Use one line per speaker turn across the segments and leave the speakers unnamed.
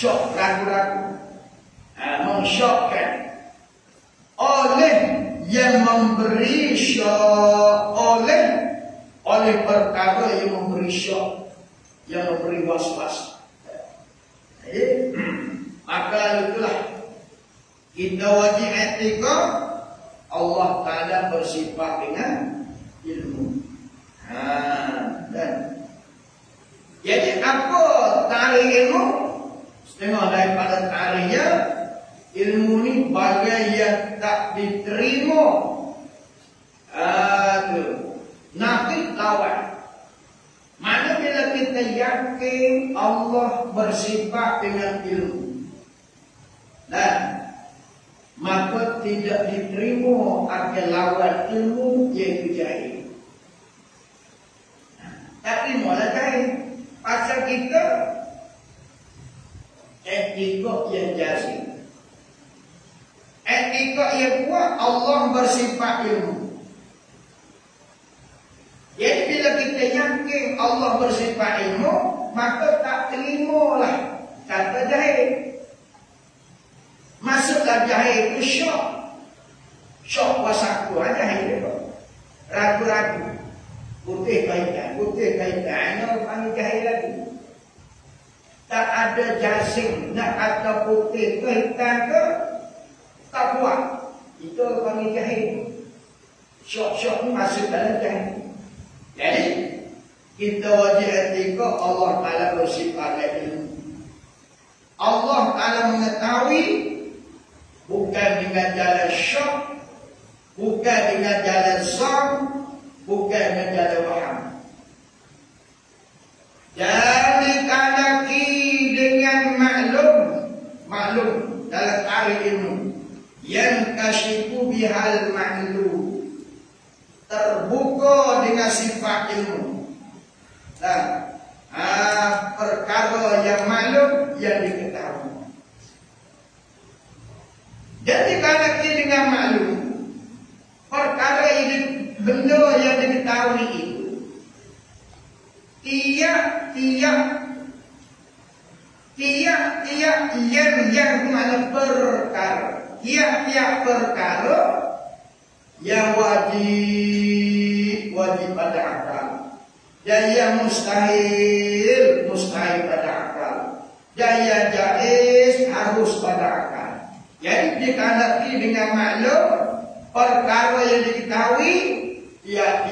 syok, ragu-ragu, mensyokkan oleh yang memberi syok, oleh perkara yang memberi syok, yang memberi was-was. Maka itulah kita wajib etika. Allah Ta'ala bersifat dengan ilmu. Dan jadi apa tarikh ilmu? Setengah daripada tarikhnya, ilmu ni bagai yang tak diterima. Nabi lawan. Mana bila kita yakin Allah bersifat dengan ilmu, dan maka tidak diterima akan lawan ilmu iaitu jahil. Tak terima lah jahil. Pasal kita etika yang jahil, etika yang kuat. Allah bersifat ilmu. Jadi bila kita yakin Allah bersifat ilmu, maka tak terimalah kata jahil. Masuklah jahil itu syok. Syok wasaku jahil itu. Ragu-ragu. Putih kaitan. Ini panggil jahil lagi. Tak ada jasing nak atau putih kaitan ke, tak buat. Itu panggil jahil. Syok-syok ni masuk dalam jahil. Jadi kita wajib etika Allah Ta'ala bersifat ilmu. Allah Ta'ala mengetahui bukan dengan jalan syok, bukan dengan jalan zon, bukan dengan jalan waham. Jadi kanaki dengan maklum dalam tarikh ilmu, yang kasyifu bihal maklum, terbuka dengan sifat ilmu. Dan perkara yang maklum yang diketahui. Jadi kalau kita dengan maklum perkara ini, benda yang diketahui itu, tiap yang mana perkara, tiap perkara yang wajib pada akal, dan yang mustahil pada akal, dan yang jaiz harus pada akal. Jadi dikandaki dengan maklum perkara yang diketahui, yang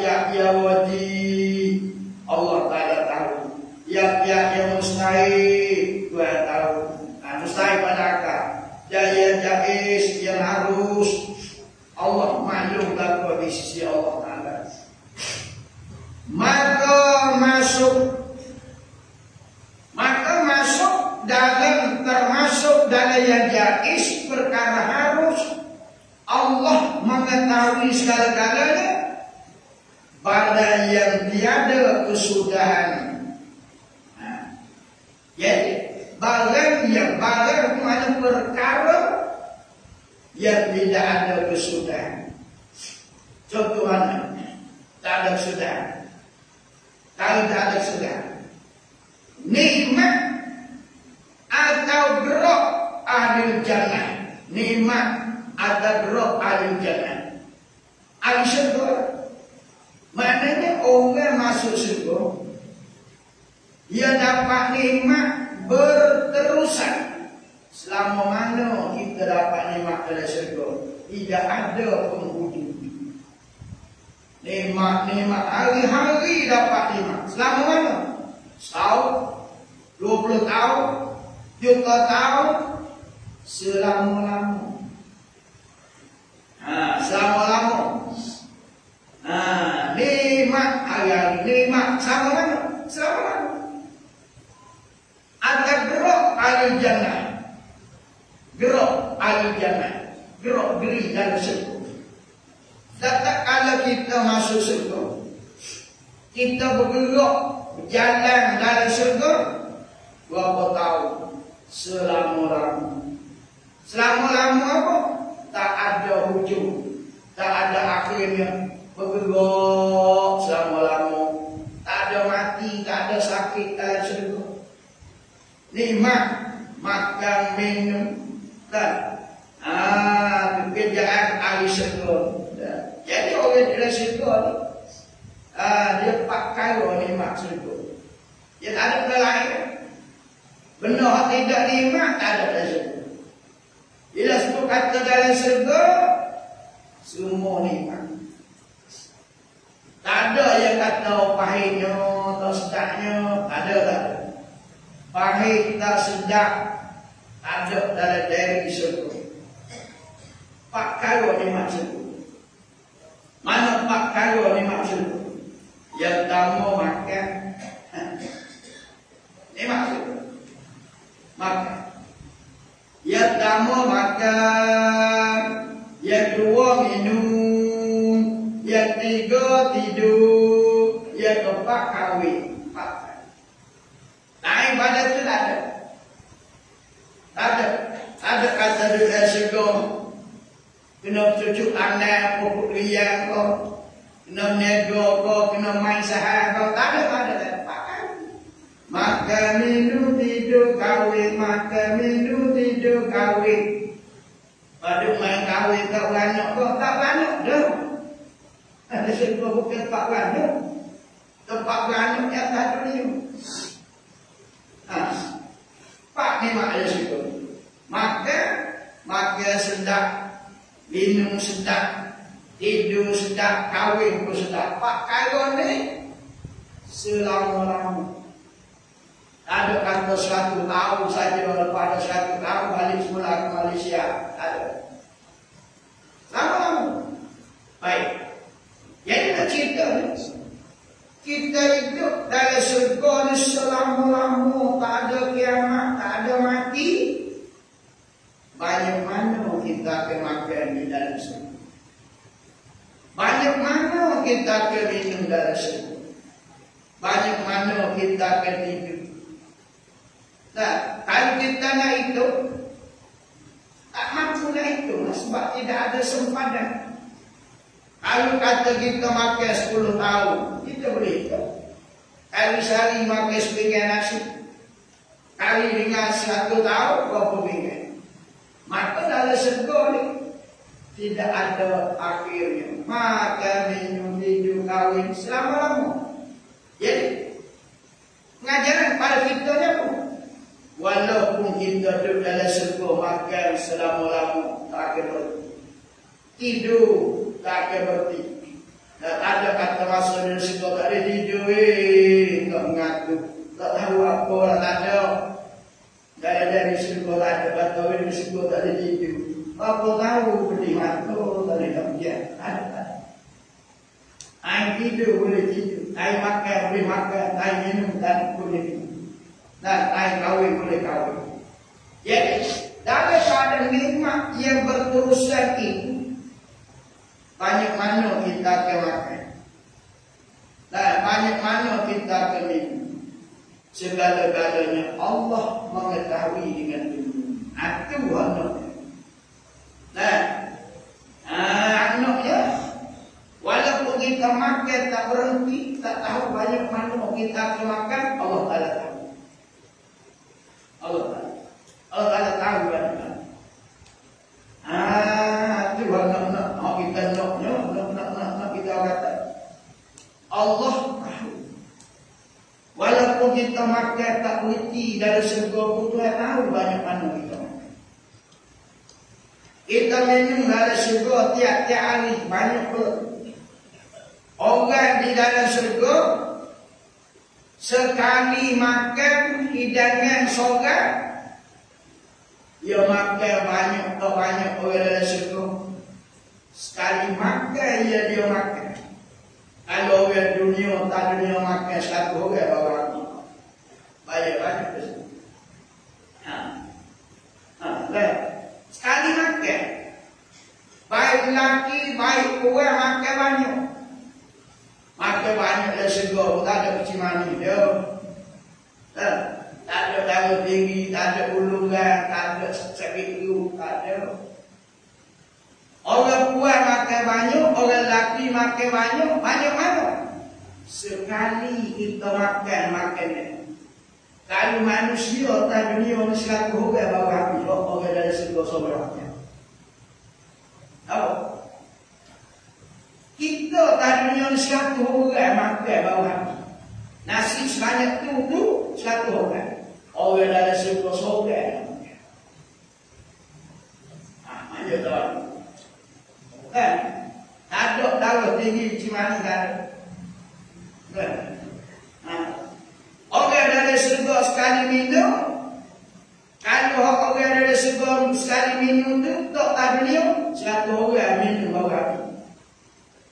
wajib Allah Ta'ala tahu, yang mustahil Tuhan tahu, mustahil pada akal, dan yang jaiz, yang harus Allah maklum dapat di sisi Allah Ta'ala. Maka masuk termasuk dalam yang jaiz, perkara harus Allah mengetahui segala-galanya, pada yang tiada kesudahan. Jadi barang mana perkara yang tidak ada kesudahan. Contoh mana? Tak ada kesudahan. Kalau tak ada kesudahan, nikmat atau gerak ahli jannah, nikmat atau gerak ahli jannah, ahli syurga. Maknanya orang masuk syurga, dia dapat nikmat berterusan. Selama mana kita dapat nikmat dalam syurga, tidak ada penghujung. Nikmat hari-hari dapat nikmat. Selama mana? Setahun, 20 tahun, 30 tahun, selama-lama. Selama-lama. Nikmat hari-hari, nikmat selama-lama. Selama-lama. Ada gerak ahli jannah, gerak ahli jannah, gerak geri dalam syurga. Tak kalau kita masuk syurga, kita bergerak berjalan dari syurga berapa tahun? Selama-lama. Selama-lama apa? Tak ada hujung, tak ada akhirnya. Bergerak selama-lama, tak ada mati, tak ada sakit dalam syurga. Nikmat makan minum dan pekerjaan ahli syurga. Jadi orang di syurga ni dia pakai nikmat syurga. Dia tak ada benda lain. Benda yang tidak nikmat tak ada dalam syurga. Bila sebut kata dalam syurga, semua nikmat. Tak ada yang kata pahitnya atau sedapnya, tak ada. Pahit tak sedap tak ada dalam diri syurga. Pakai nikmat syurga. Mana pakai nikmat syurga? Yang pertama makan. Nikmat syurga. Makan. Yang pertama makan. Yang kedua minum. Yang tiga tidur. Yang keempat kahwin. Pakai. Lain pada itu tak ada. Tak ada. Ada kata dunia syurga. Kena cucuk anak, pokok liang kau. Kena nego kau, kena main sahab kau. Tak ada. Pakai. Makan, minum, tidur, kahwin. Makan, minum, tidur, kahwin. Pada main kahwin tak beranak kau. Tak beranak dah. Ada syurga bukan tempat beranak. Tempat beranak yang tak dunia. Pak ni makna syurga. Makan sedap. Minum sedap, tidur sedap, kahwin pun sedap. Pak kaya ni selama-lama. Tak ada kata 100 tahun saja, lepas 100 tahun balik semula ke Malaysia. Tak ada. Lama-lama. Baik. Jadi nak cerita ni. Kita hidup dalam syurga ni selama-lama. Tak ada kiamat, tak ada mati. Banyak mana kita akan makan di dalam syurga. Banyak mana kita akan minum dalam syurga. Banyak mana kita akan tidur. Nah, kalau kita nak hidup, tak mampu nak hidup sebab tidak ada sempadan. Kalau kata kita makan 10 tahun, kita boleh hidup. Kalau sehari makan sepinggan nasi, kali dengan 100 tahun, berapa pinggan? Maka dalam syurga ni tidak ada akhirnya. Makan, minum, tidur, kahwin selama-lama. Jadi pengajaran pada kita ni apa? Walaupun kita duduk dalam syurga, makan selama-lama tak akan berhenti. Tidur tak akan berhenti. Tak ada kata masa dalam syurga tak ada tidur. Tak mengaku. Tak tahu apa lah, tak ada. Dari syurga tak ada batau, dari syurga tak ada tidur. Apa tahu pedih mata, tak ada kerja. Ada. Air tidur boleh tidur. Air makan boleh makan. Air minum tak boleh minum. Dan air kahwin boleh kahwin. Jadi, dalam keadaan nikmat yang berterusan itu, banyak mana kita akan makan. Dan banyak mana kita akan minum. Segala-galanya Allah mengetahui dengan dunia. Itu anaknya. Nah, anaknya, walaupun kita makan tak berhenti, tak tahu banyak mana kita akan makan, Allah Ta'ala tahu. Allah Ta'ala tahu banyak mana. Itu anak-anak kita nak kita kata. Allah tahu. Walaupun kita makan tak berhenti dalam syurga pun Tuhan tahu banyak mana kita makan. Kita minum dalam syurga tiap-tiap hari banyak pun. Orang di dalam syurga sekali makan hidangan sorang, dia makan banyak atau banyak orang dalam syurga. Sekali makan dia makan. Kalau orang dunia, tak dunia makan satu orang bawa aku. Banyak tu. Sekali makan. Baik lelaki, baik orang makan banyak. Makan banyak dah syurga, tak ada kecil mani dia. Tak ada darah tinggi, tak ada ulungan, tak ada sakit perut, tak ada. Orang kuat makan banyak, orang lelaki makan banyak, banyak mana? Sekali kita makan ni. Kalau manusia atas dunia ni 100 orang baru habis. Orang dari surga seberapa. Tahu? Kita atas dunia ni 100 orang makan baru habis. Nasi sebanyak tu 100 orang. Orang dari surga seberapa. Mana tahu? Kan? Ada darah tinggi cimani kan? Kan? Orang dari surga sekali minum. Kalau orang dari surga sekali minum tu tak ada dunia 100 orang minum baru habis.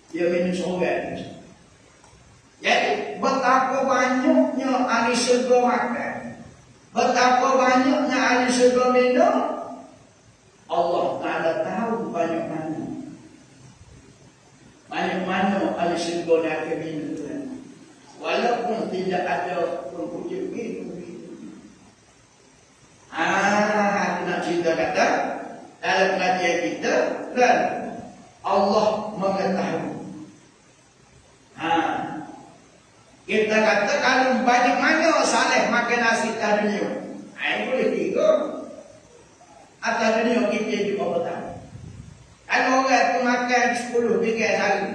Dia minum seorang. Jadi betapa banyaknya ahli surga makan, betapa banyaknya ahli surga minum, Allah Ta'ala tahu banyak mana ahli surga yang akan minum. Walaupun tidak ada pengkujung minum. Itu nak cerita kata dalam pengajian kita dan Allah mengetahui. Kita kata kalau banyak mana saleh makan nasi atas dunia. Ini boleh tiga. Atas dunia kita juga bertahan. Kalau orang tu makan 10 bingkai sehari.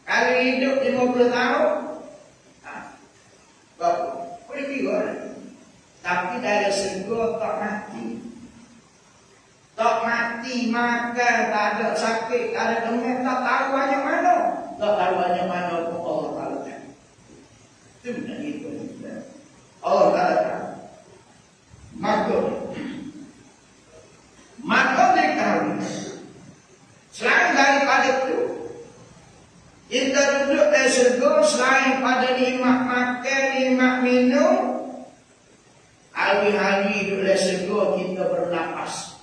Kalau hidup 50 tahun. Berapa? Boleh tiga. Tapi dari surga tak mati. Tak mati makan, tak ada sakit, tak ada demam, tak tahu banyak mana. Tak tahu banyak mana pun Allah Ta'ala tahu. Itu benar itu. Allah Ta'ala tahu. Maka diketahui. Selain daripada itu, kita duduk di surga selain pada nikmat makan, nikmat minum. Hari-hari duduk di surga kita bernapas.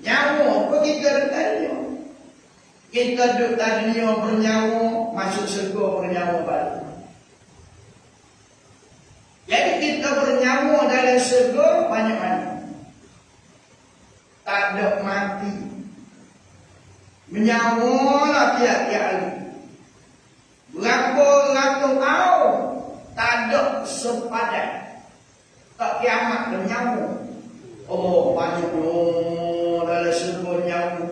Nyawa pun kita bertanya. Kita duduk di dunia bernyawa, masuk surga bernyawa balik. Jadi kita bernyawa dalam surga banyak mana. Tak ada mati. Menyawa lah tiap-tiap hari. Berapa-ratus tahun tak ada sepadan. Tak kiamat dan nyawa. Oh banyak dalam surga nyawa.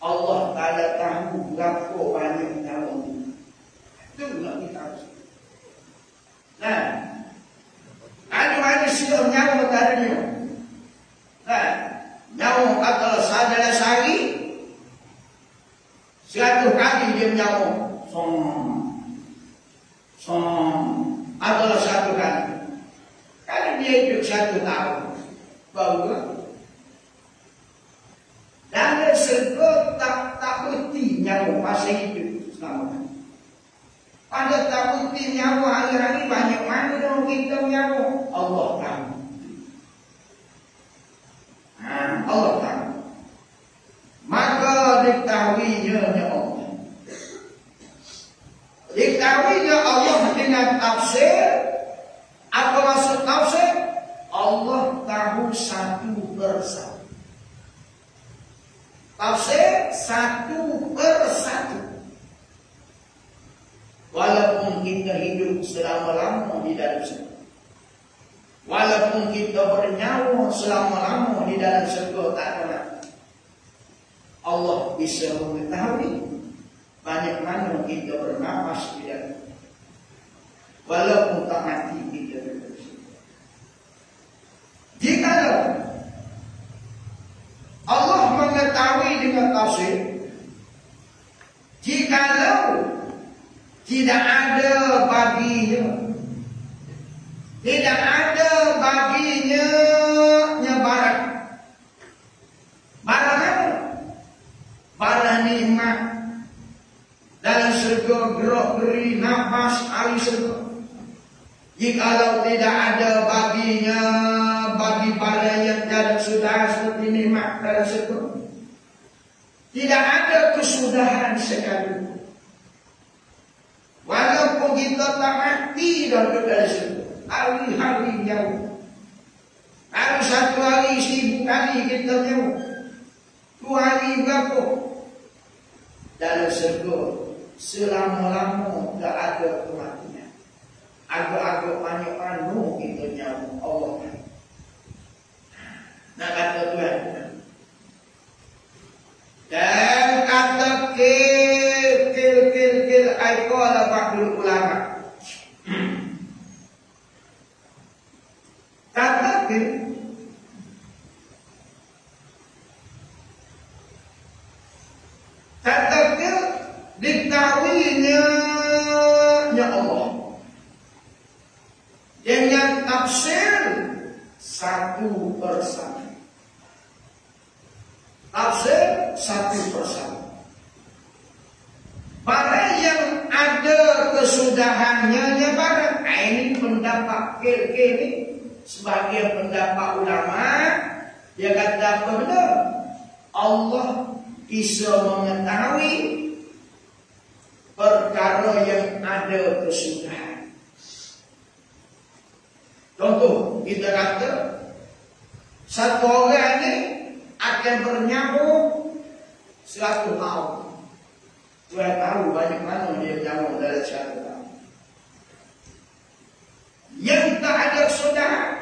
Allah Ta'ala tahu berapa banyak nyawa. Itu nak kita harus. Nah, ada manusia nyawa tadinya. Nah, nyawa kata sadalah sehari 100 kali dia nyawa. Adalah 1 kali. Kalau dia hidup 1 tahun, baru dan surga tak berhenti nyawa masa hidup selama. Pada tak berhenti nyawa hari-hari banyak mana yang kita nyawa. Allah tahu. Allah tahu. Maka diketahuinya Allah. Diketahuinya Allah dengan tafsir. Apa maksud tafsir? Allah tahu satu persatu. Tafsir satu persatu. Walaupun kita hidup selama-lama di dalam surga, walaupun kita bernyawa selama-lama di dalam surga tak ada, Allah bisa mengetahui banyak mana kita bernafas di dalam. Walaupun tak mati kita berdoa. Jikalau Allah mengetahui dengan tafsir, jikalau tidak ada baginya, tidak ada baginya barang. Barang apa? Barang nikmat dalam surga, gerak geri nafas ahli surga. Jikalau tidak ada baginya, bagi para yang dalam sudah seperti nikmat dalam surga, tidak ada kesudahan sekali. Walaupun kita tak mati dah duduk dalam surga, hari-hari jauh. Kalau 1 hari 1000 kali kita jauh, 2 hari berapa? Dalam surga selama-lama tak ada kematian. agak-agak banyak anu kita nyawa Allah. Nak kata Tuhan. Dan kata kil aikala ba'dul ulama. Kata kil diketahuinya Allah dengan tafsir satu persatu. Tafsir satu persatu. Barang yang ada kesudahannya barang. Ini pendapat ini sebagai pendapat ulama. Dia kata apa benar? Allah bisa mengetahui perkara yang ada kesudahan. Contoh, kita kata satu orang ini akan bernyamuk 100 tahun. Tuhan tahu banyak mana dia nyamuk dalam 100 tahun. Yang tak ada kesudahan,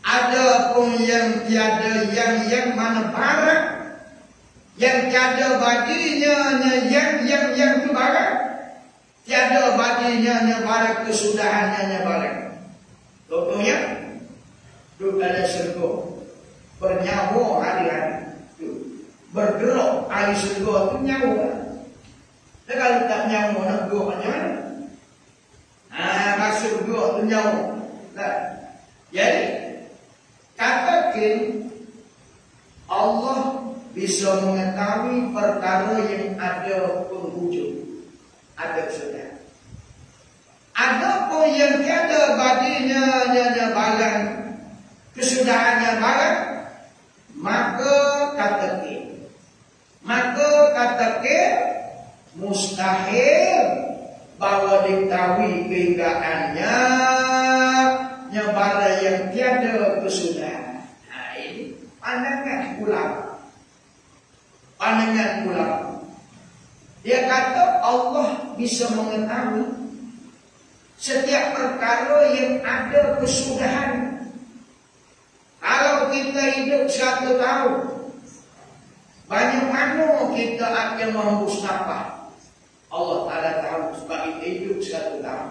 ada pun yang tiada yang mana barang yang tiada baginya yang tu barang, tiada baginya barang kesudahannya barang. Contohnya, duduk dalam syurga, bernyawa hari-hari, bergerak ahli syurga tu nyawa. Dan kalau tak nyawa nak gerak macam mana? Masuk syurga tu nyawa. Jadi katakan Allah bisa mengetahui perkara yang ada penghujung, ada kesudahan. Ada pun yang tiada baginya barang, kesudahannya barang, maka katakan mustahil bahawa diketahui kehingaannya barang yang tiada kesudahan. Ini pandangan ulama. Pandangan ulama. Dia kata Allah bisa mengetahui setiap perkara yang ada kesudahan. Kalau kita hidup 100 tahun, banyak mana kita akan menghembus nafas? Allah Ta'ala tahu sebab kita hidup 100 tahun.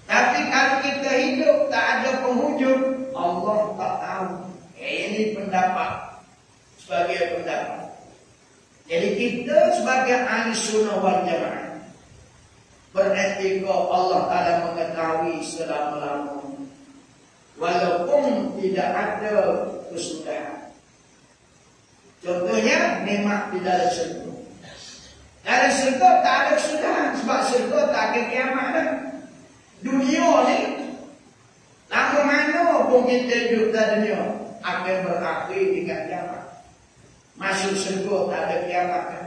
Tapi kalau kita hidup tak ada penghujung, Allah tak tahu. Ini pendapat sebagai pendapat. Jadi kita sebagai ahli sunnah wal jamaah beretika Allah Ta'ala mengetahui selama-lamanya, walaupun tidak ada kesudahan. Contohnya nikmat di dalam syurga. Dalam syurga tak ada kesudahan, sebab syurga tak ada kiamat dah. Dunia ni lama mana pun kita hidup dalam dunia akan berakhir dengan kiamat. Masuk syurga tak ada kiamat kan.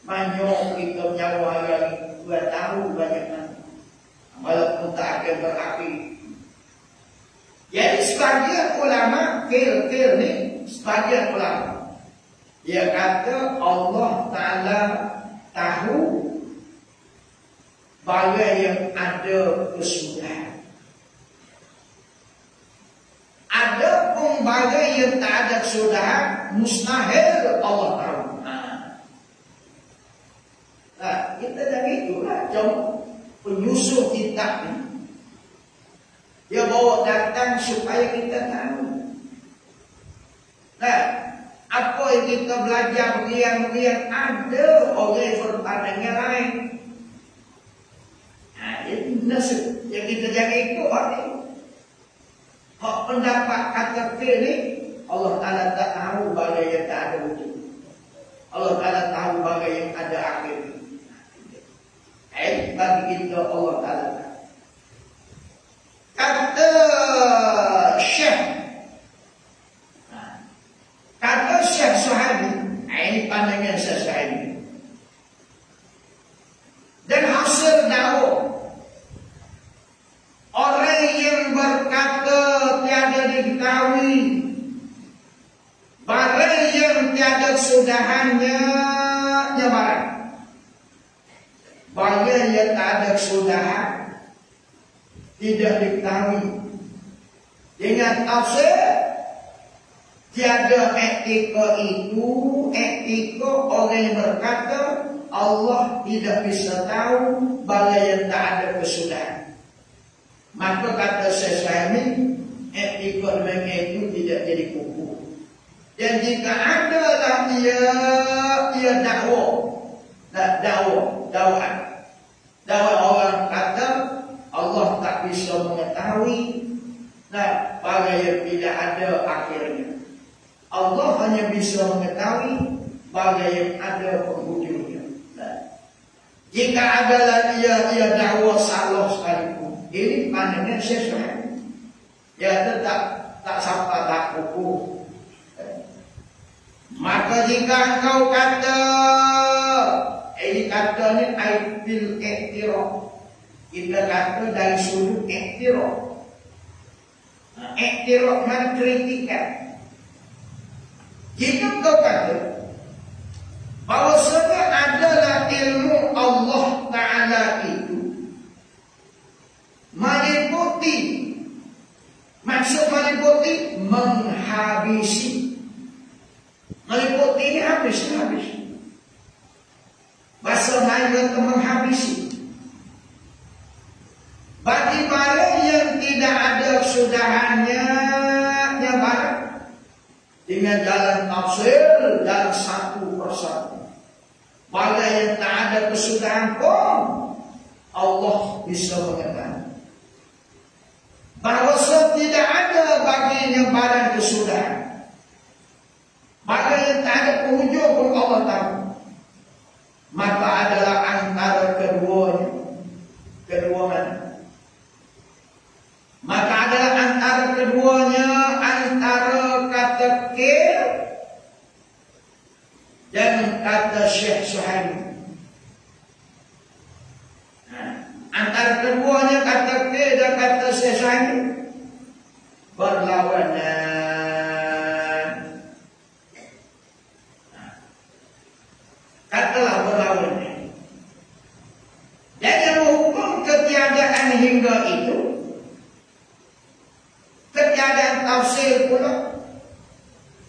Banyak kita menyawa hari-hari, Tuhan tahu banyak mana. Walaupun tak akan berakhir. Jadi sebagian ulama kil ni, sebagian ulama dia kata Allah Ta'ala tahu bagai yang ada kesudahan. Ada pun bagai yang tak ada kesudahan, mustahil Allah tahu. Nah, kita jangan itulah jom penyusup kitab ni. Dia bawa datang supaya kita tahu. Nah, apa yang kita belajar kemudian ada orang berpandangan lain. Nah, jadi nasib yang kita jangan ikut ni. Hak pendapat kata ni, Allah Ta'ala tak tahu bagai yang tak ada wujud. Allah Ta'ala tahu bagai yang ada akhir. Bagi kita Allah Ta'ala. Kata Syekh Suhaimi, ini pandangan Syekh Suhaimi. Dan hasil dakwah orang yang berkata tiada diketahui barang yang tiada kesudahannya barang yang tak ada kesudahan tidak diketahui. Dengan tafsir tiada etika itu, etika orang yang berkata Allah tidak bisa tahu bala yang tak ada kesudahan. Maka kata Syekh Suhaimi, etika mereka itu tidak jadi kuku. Dan jika adalah ia dakwa orang kata Allah tak bisa mengetahui pada yang tidak ada akhirnya. Allah hanya bisa mengetahui pada yang ada penghujungnya. Jika adalah ia dakwa salah sekalipun, ini pandangan Syekh Suhaimi. Ya tetap tak sampai tak kuku. Maka jika engkau kata, ini kata ni aibil iktiraf, kita kata dari sudut iktiraf. Iktiraf mengkritikan. Jika engkau kata bahwasanya adalah ilmu Allah Ta'ala itu meliputi, maksud meliputi menghabisi. Meliputi ini habis. Bahasa lain kata menghabisi. Bagi barang yang tidak ada kesudahannya, barang dengan jalan tafsir, jalan satu persatu. Barang yang tak ada kesudahan pun Allah bisa mengetahui. Bahawa tidak ada baginya barang kesudahan. Maka yang tak ada penghujung pun Allah tahu. Maka adalah antara keduanya. Kedua mana? Maka adalah antara keduanya, antara kata kir dan kata Syekh Suhaimi. Antara keduanya kata kir dan kata Syekh Suhaimi berlawanan. Katalah berlawanan. Dan yang menghukum ketiadaan hingga itu, ketiadaan tafsir pula,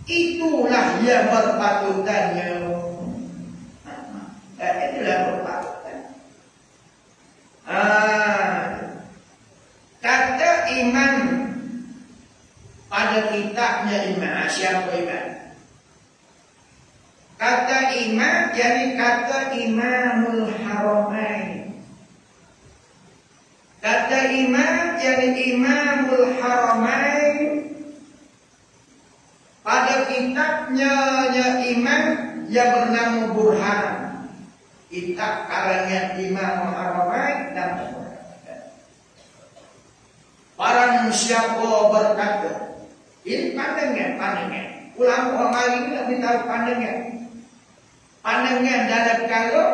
itulah yang berpatutannya. Itulah berpatutan. Kata Imam pada kitabnya Imam, siapa Imam? Kata Imam, jadi kata Imamul Haramain. Kata Imam, jadi Imamul Haramain. Pada kitabnya Imam yang bernama Burhan. Kitab karangan Imamul Haramain dan barang siapa berkata, ini pandangan. Ulama orang lain ini lebih tahu pandangan. Pandangan dalam kalau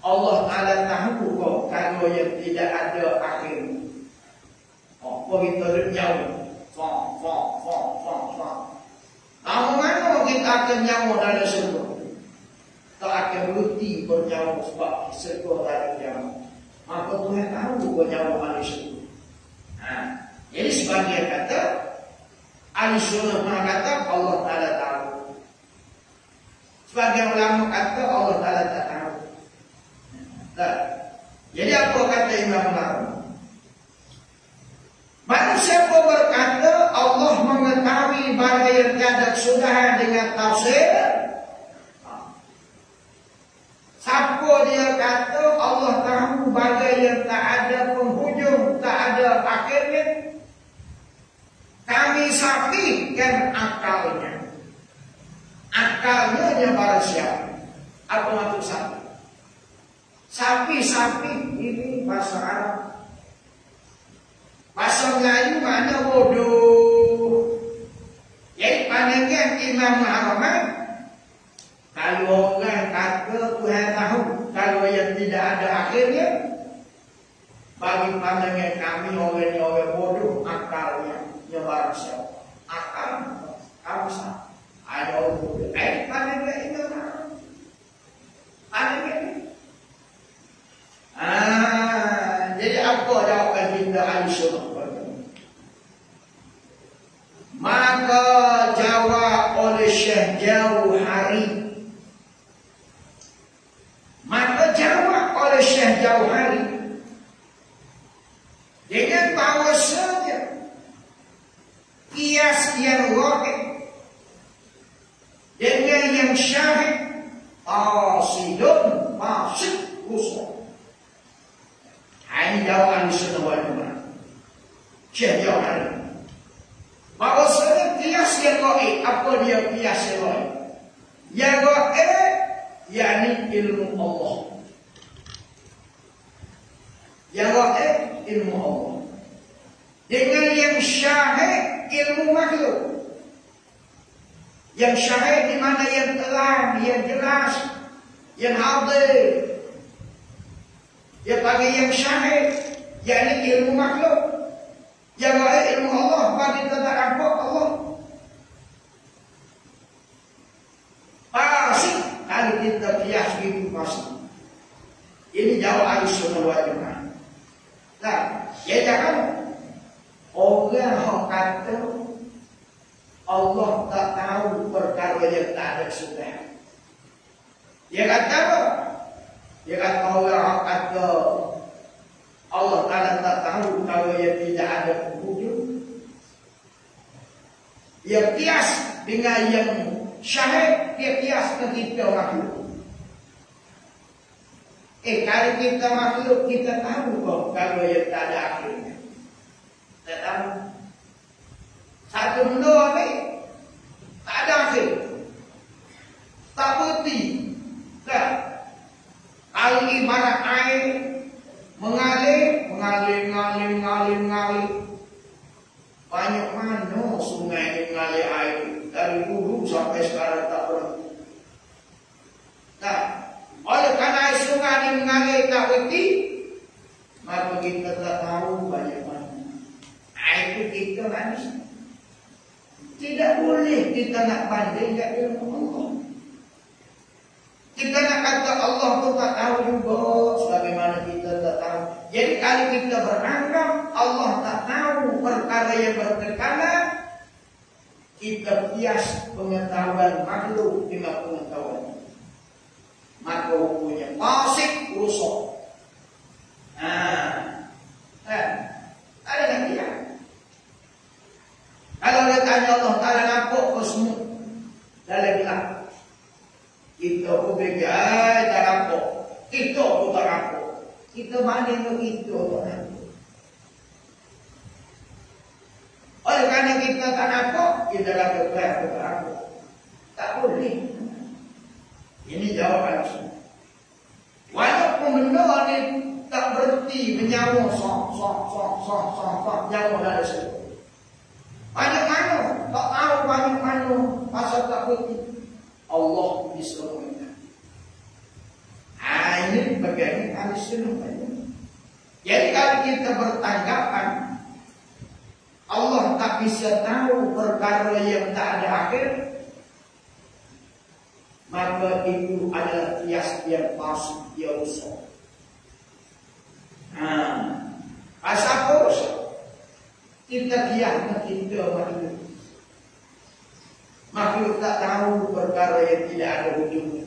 Allah Ta'ala tahu kok kalau yang tidak ada akhir. Apa kita nyawa? Lama mana kita akan nyawa dalam surga? Tak akan berhenti bernyawa sebab surga dalam nyawa. Maka Tuhan tahu bernyawa manusia. Jadi sebagian kata, ahli sunnah mengatakan Allah Ta'ala tahu. Sebagian ulama kata Allah Ta'ala tak tahu. Jadi apa kata Imam Nawawi? Barang siapa berkata Allah mengetahui barang yang tiada kesudahan dengan tafsir, siapa dia kata Allah tahu barang yang tak ada penghujung, tak ada akhirnya, kami sapikan akalnya. Akalnya yang para siapa? Apa maksud sapi? Sapi ini bahasa Arab. Bahasa Melayu mana bodoh. Jadi pandangan Imam Muhammad, kalau orang kata Tuhan tahu, kalau yang tidak ada akhirnya, bagi pandangan kami orang bodoh, akalnya yang para siapa? Akal kamu sapi. Ada orang bodoh. Pandangan Imam Muhammad. Pandangan. Jadi apa jawaban kita? dijawab oleh Syekh Jauhari. Maka jawab oleh Syekh Jauhari dengan bahawasanya kias yang ghaib dengan yang syahid asidun fasik rusak. Ini jawaban Sunnah wal Jamaah. Syekh Jauhari bahawasanya kias yang ghaib, apa dia kias yang ghaib? Yang ghaib yakni ilmu Allah. Yang ghaib ilmu Allah. Dengan yang syahid ilmu makhluk. Yang syahid di mana yang terang, yang jelas, yang hadir. Dia bagi yang syahid yakni ilmu makhluk. Yang ghaib ilmu Allah, bagi kita tak nampak Allah. Pasti kalau kita kias itu pasti. Ini jawab Ahlussunnah wal Jamaah. Nah, ya jangan orang yang kata Allah tak tahu perkara yang tak ada sudah. Dia kata apa? Dia kata orang yang kata Allah Ta'ala tak tahu kalau yang tidak ada wujud. Dia kias dengan yang syahid, dia kias ke kita makhluk. Kalau kita makhluk, kita tahu kok kalau yang tak ada akhirnya. Tak tahu. Satu benda ni tak ada akhir. Tak berhenti. Tak. Kalau ibarat air mengalir. Banyak mana sungai yang mengalir air. Dari dulu sampai sekarang tak berhenti. Tak. Oleh kerana air sungai ini mengalir tak berhenti, maka kita tak tahu banyak mana. Air itu kita manis. Tidak boleh kita nak bandingkan ilmu Allah. Kita nak kata Allah pun tak tahu juga sebagaimana kita tak tahu. Jadi kalau kita beranggap Allah tak tahu perkara yang berkekalan, kita kias pengetahuan makhluk dengan pengetahuan. Maka hukumnya fasik rusak. Ada lagi ya? Kalau dia tanya Allah Ta'ala nampak ke semut dalam gelap, kita pun berkata tak nampak. Kita pun tak nampak. Kita banding ke kita tak nampak. Oleh kerana kita tak nampak, kita dah berkata tak nampak. Tak boleh. Ini jawapan semua. Walaupun benda ni tak berhenti menyawa nyawa dari situ. Banyak mana? Tak tahu banyak mana pasal tak berhenti. Allah bisa mengenal. Ini bagian Ahlussunnah. Jadi kalau kita bertanggapan Allah tak bisa tahu perkara yang tak ada akhir, maka itu adalah kias yang palsu, dia rusak. Asal apa rusak? Kita kiasnya kita makhluk. Makhluk tak tahu perkara yang tidak ada wujudnya.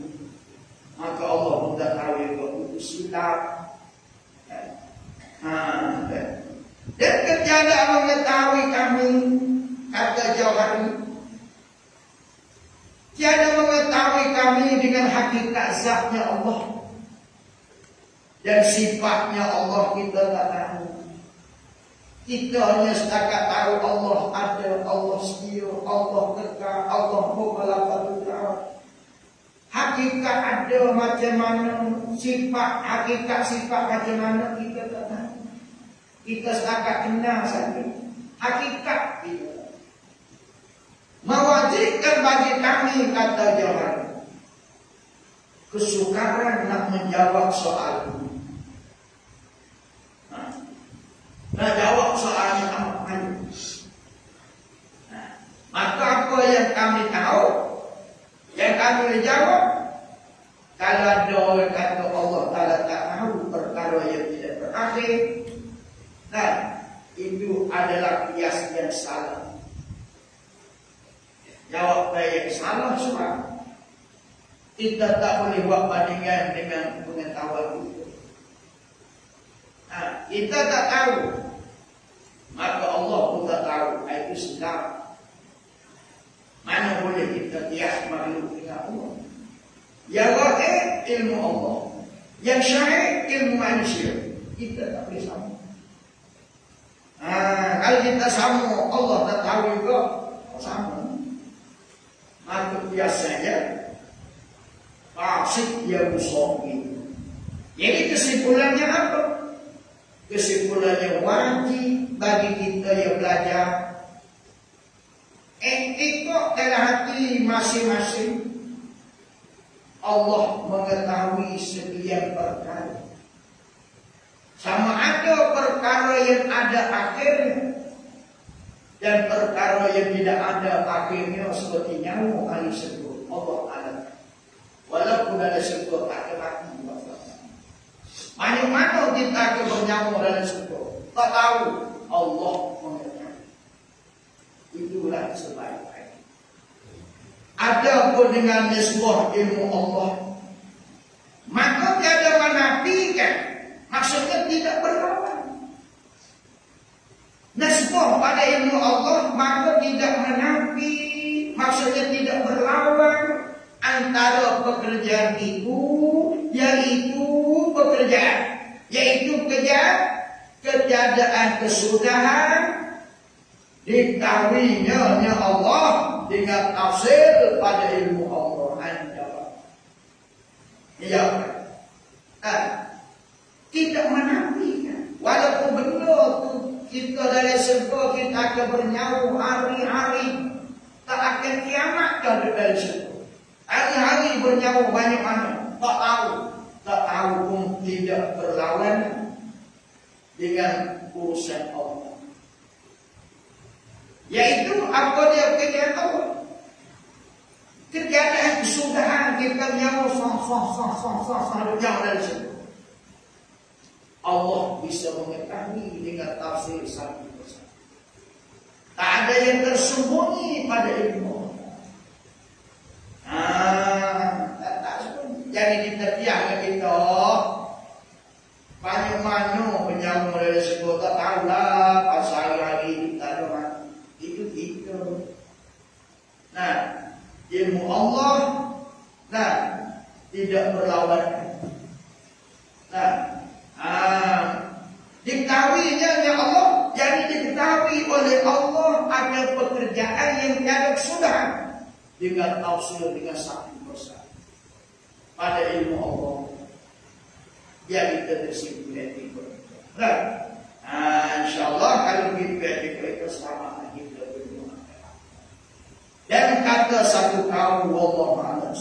Maka Allah pun tak tahu yang itu silap. Dan ketiada mengetahui kami, kata Jauhari, tiada mengetahui kami dengan hakikat zatnya Allah dan sifatnya Allah kita tak tahu. Kita hanya setakat tahu Allah ada, Allah setia, Allah kekal, Allah mughalabatul arad. Hakikat ada macam mana, hakikat sifat macam mana kita tak tahu. Kita setakat kenal saja hakikat kita. Mewajibkan bagi kami, kata Jauhari, kesukaran nak menjawab soal ini. Nak jawab soalnya amat banyak. Maka apa yang kami tahu, yang kami boleh jawab, kalau ada orang kata Allah Ta'ala tak tahu perkara yang tidak berakhir, dan itu adalah kias yang salah. Jawab baik salah semua. Kita tak boleh buat bandingan dengan pengetahuan kita. Kita tak tahu, maka Allah pun tak tahu. Itu sedap. Mana boleh kita kias makhluk dengan Allah? Yang gaib ilmu Allah, yang syahid ilmu manusia. Kita tak boleh sama. Kalau kita sama, Allah tak tahu juga sama. Maka biasanya fasik yang musuhi. Jadi kesimpulannya apa? Kesimpulannya wajib bagi kita yang belajar ikut dalam hati masing-masing. Allah mengetahui setiap perkara. Sama ada perkara yang ada akhirnya dan perkara yang tidak ada akhirnya, seperti nyawa ahli syurga. Allah alam. Walaupun ada syurga tak ada mati. Mana-mana kita akan bernyawa dalam syurga, tak tahu. Allah mengetahui. Itulah sebaik-baik. Adapun dengan nisbah ilmu Allah, maka tiada menafikan, maksudnya tidak berlawan. Nisbah pada ilmu Allah maka tidak menafi, maksudnya tidak berlawan antara pekerjaan itu, yaitu pekerjaan, yaitu keadaan kesudahan diketahuinya Allah dengan tafsir pada ilmu Allah. Ya, tidak menafikan, walaupun benda tu kita dari syurga kita akan bernyawa hari-hari, tak akan kiamat dari syurga. Hari-hari bernyawa banyak mana, tak tahu. Tak tahu pun tidak berlawan dengan urusan Allah. Yaitu apa dia pekerjaan Allah? Keadaan kesudahan kita nyawa sah jauh dari situ. Allah bisa mengetahui dengan tafsir satu persatu. Tak ada yang tersembunyi pada ilmu. Jadi kita tiang kita banyak mana penyambung dari sebuah tak tahulah pasal hari kita ada itu kita. Nah, ilmu Allah tidak berlawan. Diketahuinya Allah, jadi diketahui oleh Allah ada pekerjaan yang tiada kesudahan dengan tafsir dengan satu persatu pada ilmu Allah. Ya kita tersimpulan itu. InsyaAllah kalau begitu kita sama kita berdua. Dan kata satu kaum, wallahu a'lam.